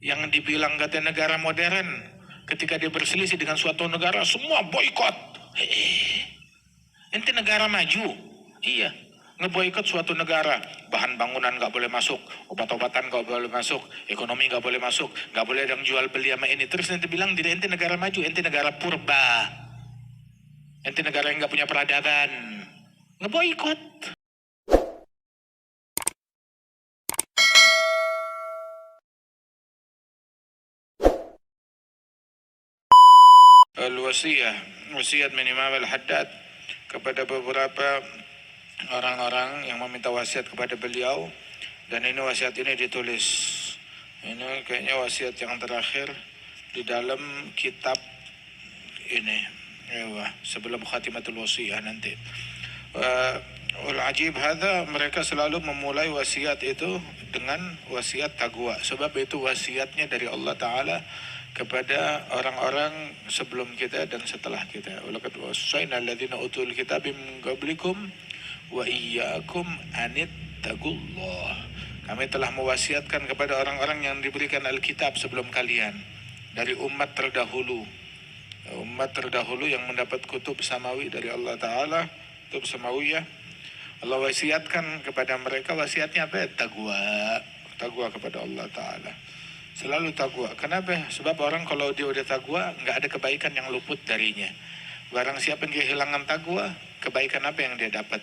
Yang dibilang kata negara modern, ketika dia berselisih dengan suatu negara, semua boikot. Ente negara maju, iya, ngeboikot suatu negara, bahan bangunan nggak boleh masuk, obat-obatan nggak boleh masuk, ekonomi nggak boleh masuk, nggak boleh ada yang jual beli sama ini. Terus ente bilang diri ente negara maju, ente negara purba, ente negara yang nggak punya peradaban, ngeboikot. Al-wasiyah, wasiat min Imam Al-Haddad kepada beberapa orang-orang yang meminta wasiat kepada beliau, dan ini wasiat ini ditulis. Ini kayaknya wasiat yang terakhir di dalam kitab ini. Ya, sebelum khatimatul wasiyah nanti. Al-ajib hadza, mereka selalu memulai wasiat itu dengan wasiat taqwa, sebab itu wasiatnya dari Allah Ta'ala kepada orang-orang sebelum kita dan setelah kita. Walaqad wassayna alladziina utul kitaba min qablikum wa iyyakum anittaqullah. Kami telah mewasiatkan kepada orang-orang yang diberikan Alkitab sebelum kalian, dari umat terdahulu. Umat terdahulu yang mendapat kutub samawi dari Allah Ta'ala, kutub samawiyah. Allah wasiatkan kepada mereka, wasiatnya apa? Taqwa kepada Allah Ta'ala. Selalu taqwa. Kenapa? Sebab orang kalau dia udah taqwa, nggak ada kebaikan yang luput darinya. Barang siapa yang kehilangan taqwa, kebaikan apa yang dia dapat?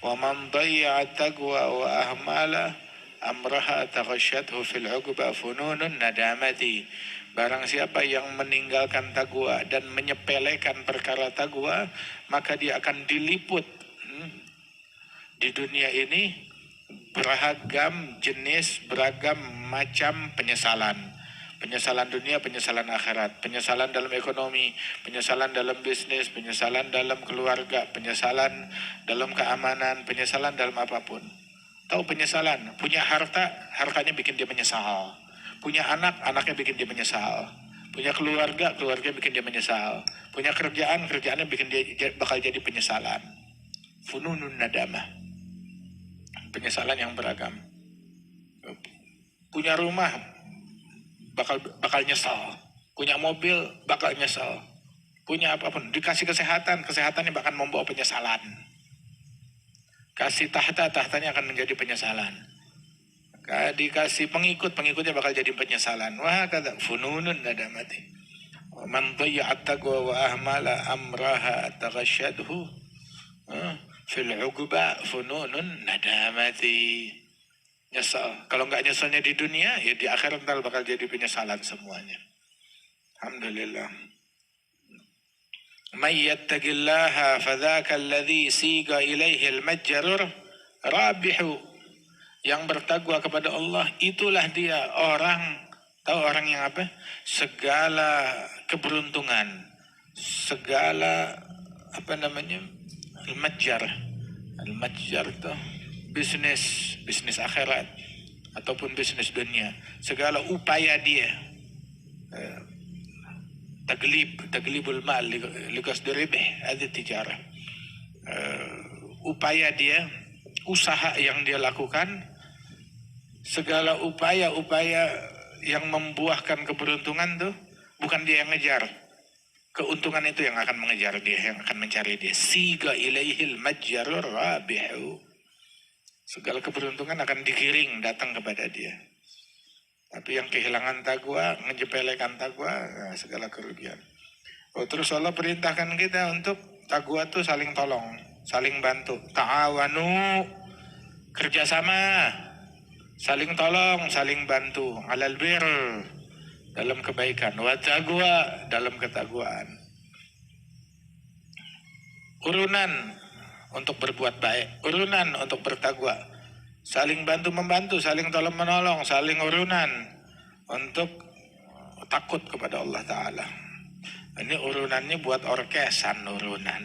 Wa man dayya'a taqwa wa ahmala amraha taghashshadhu fil 'uqba fununun nadamati. Barang siapa yang meninggalkan taqwa dan menyepelekan perkara taqwa, maka dia akan diliput di dunia ini beragam jenis, beragam macam penyesalan. Penyesalan dunia, penyesalan akhirat, penyesalan dalam ekonomi, penyesalan dalam bisnis, penyesalan dalam keluarga, penyesalan dalam keamanan, penyesalan dalam apapun. Tahu penyesalan? Punya harta, hartanya bikin dia menyesal. Punya anak, anaknya bikin dia menyesal. Punya keluarga, keluarga bikin dia menyesal. Punya kerjaan, kerjaannya bikin dia bakal jadi penyesalan. Fununun nadamah. Penyesalan yang beragam. Punya rumah bakal nyesal. Punya mobil bakal nyesal. Punya apapun, dikasih kesehatan, kesehatannya bahkan membawa penyesalan. Kasih tahta, tahtanya akan menjadi penyesalan. Dikasih pengikut, pengikutnya bakal jadi penyesalan. Wah, kata fununun nadamati. Man dhayya'at taqwa wa ahmala amraha taghashshadhu fil 'uqba fununun nadamati. Nyesal. Kalau nggak nyesalnya di dunia, ya di akhirat ntar bakal jadi penyesalan semuanya. Alhamdulillah. May yattaqillaha fadzaka alladzi siga ilaihi al-majrur rabihu. Yang bertakwa kepada Allah, itulah dia orang, tahu orang yang apa? Segala keberuntungan, segala apa namanya? Al-majjar. Al-majjar itu bisnis akhirat ataupun bisnis dunia. Segala upaya dia taglibul mal liqasdi ribh, ada tijarah. Upaya dia, usaha yang dia lakukan, segala upaya-upaya yang membuahkan keberuntungan tuh bukan dia yang ngejar. Keuntungan itu yang akan mengejar dia, yang akan mencari dia. Siga ilaihil majjarur rabihu. Segala keberuntungan akan digiring datang kepada dia. Tapi yang kehilangan taqwa, ngejepelekan taqwa, segala kerugian. Terus Allah perintahkan kita untuk taqwa itu saling tolong, saling bantu. Ta'awanu, kerjasama, saling tolong, saling bantu. Alal bir, dalam kebaikan. Wa taqwa, dalam ketakwaan. Urunan untuk berbuat baik, urunan untuk bertakwa, saling bantu-membantu, saling tolong-menolong, saling urunan untuk takut kepada Allah Ta'ala. Ini urunannya buat orkesan, urunan.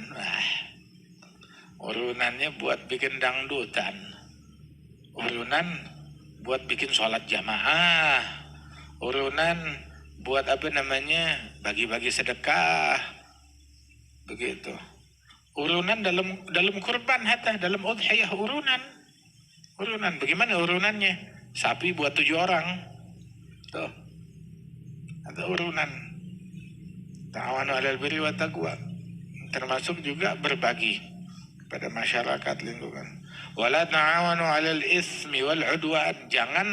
Urunannya buat bikin dangdutan, urunan buat bikin sholat jamaah, urunan buat apa namanya, bagi-bagi sedekah, begitu. Urunan dalam kurban, hatta dalam udhiyah urunan. Bagaimana urunannya? Sapi buat 7 orang. Tuh. urunan. Ta'awanu 'alal birri wat taqwa. Termasuk juga berbagi pada masyarakat lingkungan. Wala ta'awanu 'alal itsmi wal 'udwan. Jangan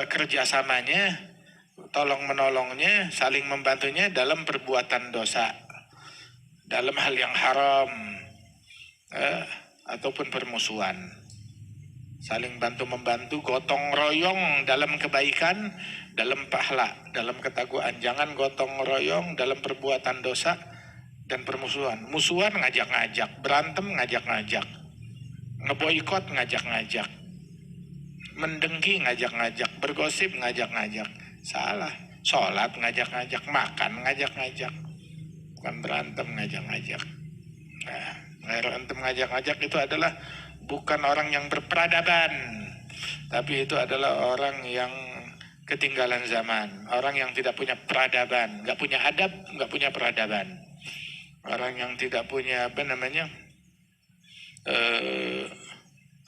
kerjasamanya, tolong menolongnya, saling membantunya dalam perbuatan dosa, dalam hal yang haram, ataupun permusuhan. Saling bantu-membantu, gotong royong dalam kebaikan, dalam pahala, dalam ketakwaan. Jangan gotong royong dalam perbuatan dosa dan permusuhan. Musuhan ngajak-ngajak, berantem ngajak-ngajak, ngeboikot ngajak-ngajak, mendengki ngajak-ngajak, bergosip ngajak-ngajak. Salah. Sholat ngajak-ngajak, makan ngajak-ngajak, bukan berantem ngajak-ngajak. Nah, berantem ngajak-ngajak itu adalah bukan orang yang berperadaban, tapi itu adalah orang yang ketinggalan zaman, orang yang tidak punya peradaban, nggak punya adab, nggak punya peradaban, orang yang tidak punya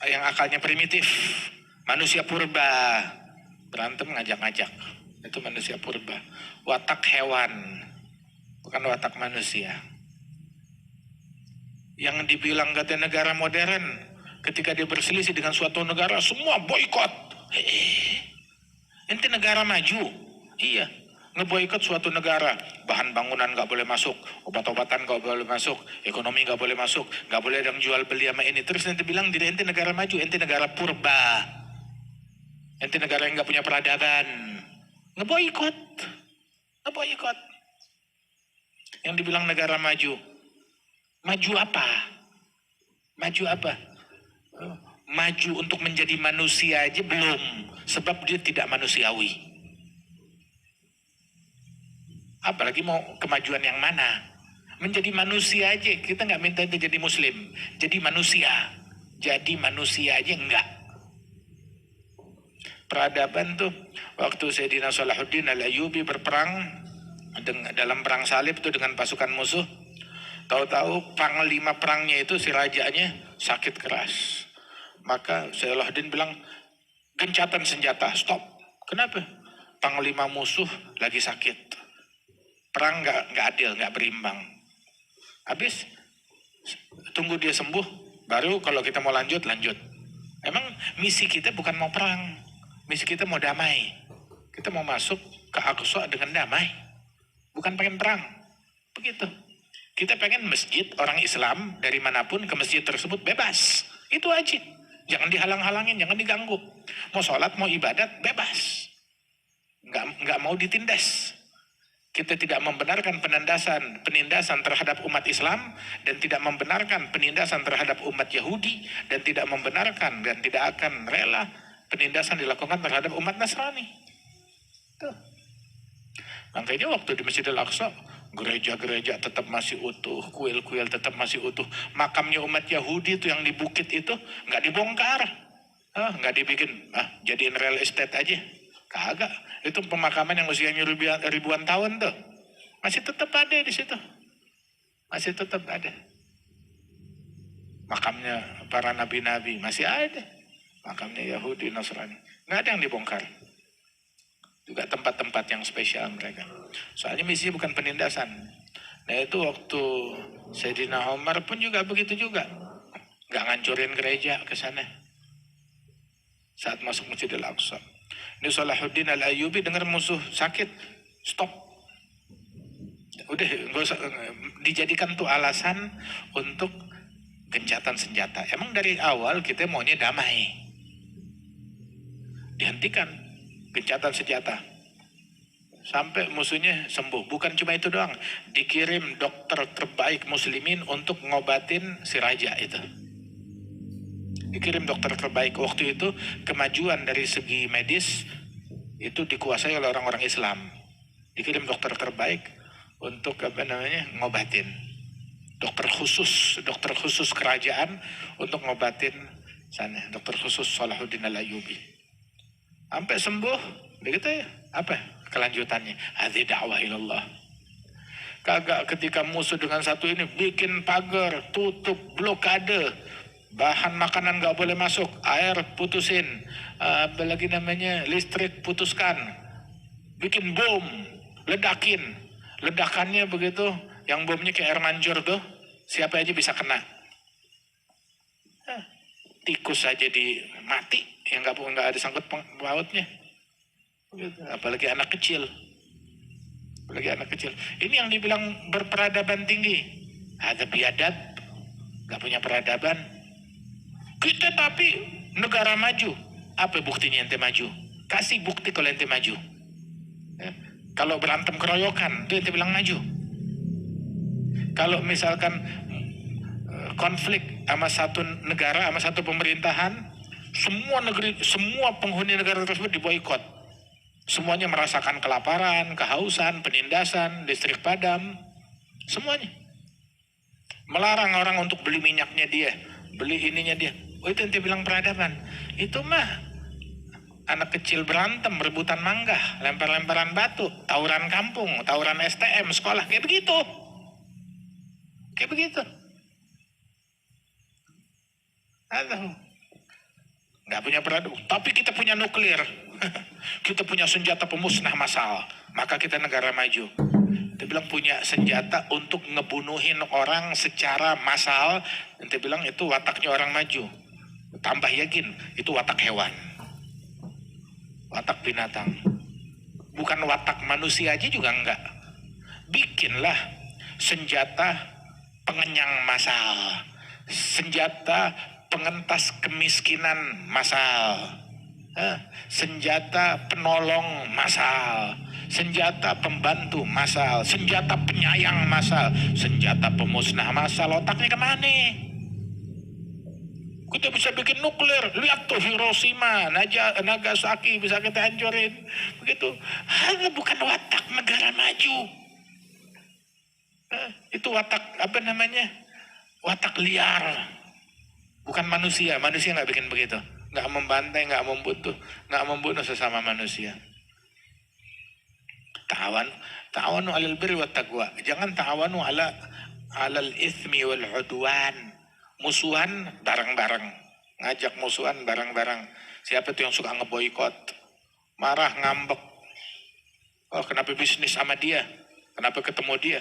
yang akalnya primitif, manusia purba, berantem ngajak-ngajak, itu manusia purba, watak hewan, bukan watak manusia. Yang dibilang katanya negara modern, ketika dia berselisih dengan suatu negara, semua boikot. Ente negara maju, iya, ngeboikot suatu negara, bahan bangunan nggak boleh masuk, obat-obatan nggak boleh masuk, ekonomi nggak boleh masuk, nggak boleh ada yang jual beli sama ini. Terus ente bilang diri ente negara maju, ente negara purba, ente negara yang nggak punya peradaban, ngeboikot. Yang dibilang negara maju, maju apa? Maju apa? Maju untuk menjadi manusia aja belum, sebab dia tidak manusiawi. Apalagi mau kemajuan yang mana? Menjadi manusia aja, kita nggak minta itu jadi muslim, jadi manusia. Jadi manusia aja enggak. Peradaban tuh, waktu Sayyidina Salahuddin Al-Ayyubi berperang dalam perang salib itu dengan pasukan musuh, tahu-tahu panglima perangnya itu si rajanya sakit keras. Maka Salahuddin bilang, gencatan senjata, stop. Kenapa? Panglima musuh lagi sakit. Perang nggak adil, nggak berimbang. Habis tunggu dia sembuh, baru kalau kita mau lanjut. Emang misi kita bukan mau perang, misi kita mau damai. Kita mau masuk ke Aqsa dengan damai, bukan pengen perang. Begitu. Kita pengen masjid orang Islam dari manapun ke masjid tersebut bebas. Itu aja. Jangan dihalang-halangin, jangan diganggu. Mau sholat, mau ibadat, bebas. Nggak mau ditindas. Kita tidak membenarkan penindasan terhadap umat Islam, dan tidak membenarkan penindasan terhadap umat Yahudi, dan tidak membenarkan dan tidak akan rela penindasan dilakukan terhadap umat Nasrani. Tuh. Makanya waktu di Masjidil Aqsa, gereja-gereja tetap masih utuh, kuil-kuil tetap masih utuh. Makamnya umat Yahudi itu yang di bukit itu nggak dibongkar, nggak dibikin, jadiin real estate aja. Kagak, itu pemakaman yang usianya ribuan tahun tuh, masih tetap ada di situ, masih tetap ada. Makamnya para nabi-nabi masih ada, makamnya Yahudi, Nasrani, nggak ada yang dibongkar. Juga tempat-tempat yang spesial mereka. Soalnya misinya bukan penindasan. Nah itu waktu Sayyidina Umar pun juga begitu juga, nggak ngancurin gereja ke sana. Saat masuk Masjidil Aqsa, ini Salahuddin Al-Ayyubi dengar musuh sakit, stop. Udah, nggak usah dijadikan tuh alasan untuk gencatan senjata. Emang dari awal kita maunya damai. Dihentikan gencatan senjata sampai musuhnya sembuh. Bukan cuma itu doang, dikirim dokter terbaik muslimin untuk ngobatin si raja itu. Dikirim dokter terbaik. Waktu itu kemajuan dari segi medis itu dikuasai oleh orang-orang Islam. Dikirim dokter terbaik untuk ngobatin. Dokter khusus kerajaan untuk ngobatin sana. Dokter khusus Salahuddin Al-Ayyubi. Sampai sembuh, begitu ya. Apa kelanjutannya? Hadzi da'wah ilallah. Kagak ketika musuh dengan satu ini bikin pagar, tutup, blokade, bahan makanan nggak boleh masuk, air putusin, apalagi listrik putuskan, bikin bom, ledakin. Ledakannya begitu, yang bomnya kayak air mancur tuh, siapa aja bisa kena. Tikus aja mati, yang nggak ada sangkut pautnya. Apalagi anak kecil. Ini yang dibilang berperadaban tinggi. Ada biadab, nggak punya peradaban. Kita tapi negara maju. Apa buktinya ente maju? Kasih bukti kalau ente maju. Ya. Kalau berantem keroyokan, itu ente bilang maju. Kalau misalkan konflik sama satu negara, sama satu pemerintahan, semua penghuni negara tersebut diboikot. Semuanya merasakan kelaparan, kehausan, penindasan, listrik padam, semuanya. Melarang orang untuk beli minyaknya dia, beli ininya dia. Oh, itu ente bilang peradaban. Itu mah anak kecil berantem, rebutan mangga, lempar-lemparan batu, tawuran kampung, tawuran STM, sekolah, kayak begitu. Kayak begitu. Aduh. Nggak punya peradaban, tapi kita punya nuklir. Kita punya senjata pemusnah massal, maka kita negara maju. Dia bilang punya senjata untuk ngebunuhin orang secara massal. Dia bilang itu wataknya orang maju. Tambah yakin, itu watak hewan. Watak binatang. Bukan watak manusia aja juga enggak. Bikinlah senjata pengenyang massal. Senjata pengentas kemiskinan massal. Senjata penolong massal, senjata pembantu massal, senjata penyayang massal, senjata pemusnah massal. Otaknya kemana? Kita bisa bikin nuklir. Lihat tuh Hiroshima, Nagasaki bisa kita hancurin. Begitu. Bukan watak negara maju. Itu watak apa namanya? Watak liar. Bukan manusia. Manusia nggak bikin begitu. Nggak membantai, nggak membunuh sesama manusia. Ta'awanu 'alal birri wat taqwa. Jangan ta'awanu 'alal itsmi wal 'udwan. Musuhan bareng-bareng. Ngajak musuhan bareng-bareng. Siapa tuh yang suka ngeboikot? Marah, ngambek. Oh, kenapa bisnis sama dia? Kenapa ketemu dia?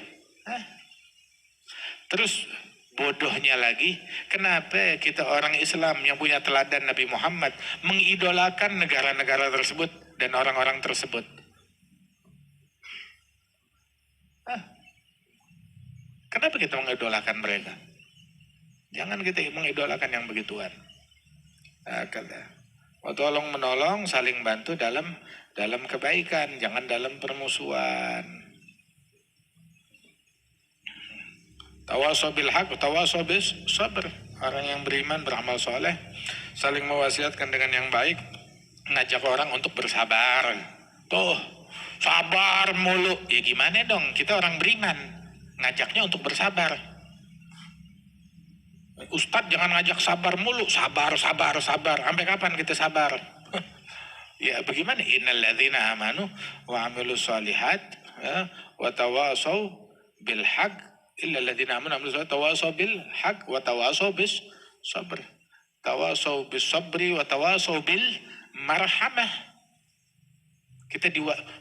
Terus bodohnya lagi, kenapa kita orang Islam yang punya teladan Nabi Muhammad mengidolakan negara-negara tersebut dan orang-orang tersebut? Kenapa kita mengidolakan mereka? Jangan kita mengidolakan yang begituan. Mau tolong menolong, saling bantu dalam kebaikan, jangan dalam permusuhan. Tawasaw bil haq, tawasaw bis sabr. Orang yang beriman, beramal soleh, saling mewasiatkan dengan yang baik, ngajak orang untuk bersabar. Tuh, sabar mulu. Ya gimana dong, kita orang beriman, ngajaknya untuk bersabar. Ustadz jangan ngajak sabar mulu, sabar. Sampai kapan kita sabar? Ya bagaimana? Innal ladzina amanu wa amilus shalihat wa tawasaw bil haq illa alladziina aamanu tawasaw bil haq wa tawasaw bis sabr. Tawasaw bis sabri wa tawasaw bil marhamah. Kita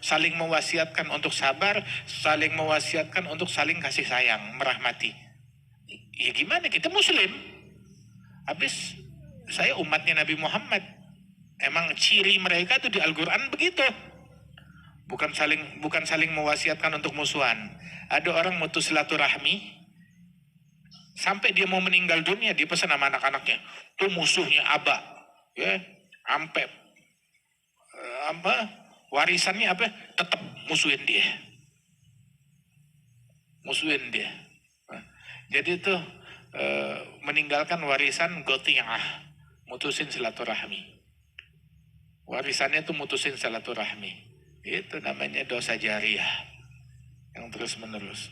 saling mewasiatkan untuk sabar, saling mewasiatkan untuk saling kasih sayang, merahmati. Ya gimana, kita muslim. Habis saya umatnya Nabi Muhammad. Emang ciri mereka itu di Al-Quran begitu. Bukan saling mewasiatkan untuk musuhan. Ada orang mutus silaturahmi, sampai dia mau meninggal dunia, dia pesan sama anak-anaknya, tuh musuhnya Aba, ya, sampai warisannya apa, tetap musuhin dia. Jadi itu meninggalkan warisan goti'ah, mutusin silaturahmi. Warisannya itu mutusin silaturahmi. Itu namanya dosa jariah yang terus menerus.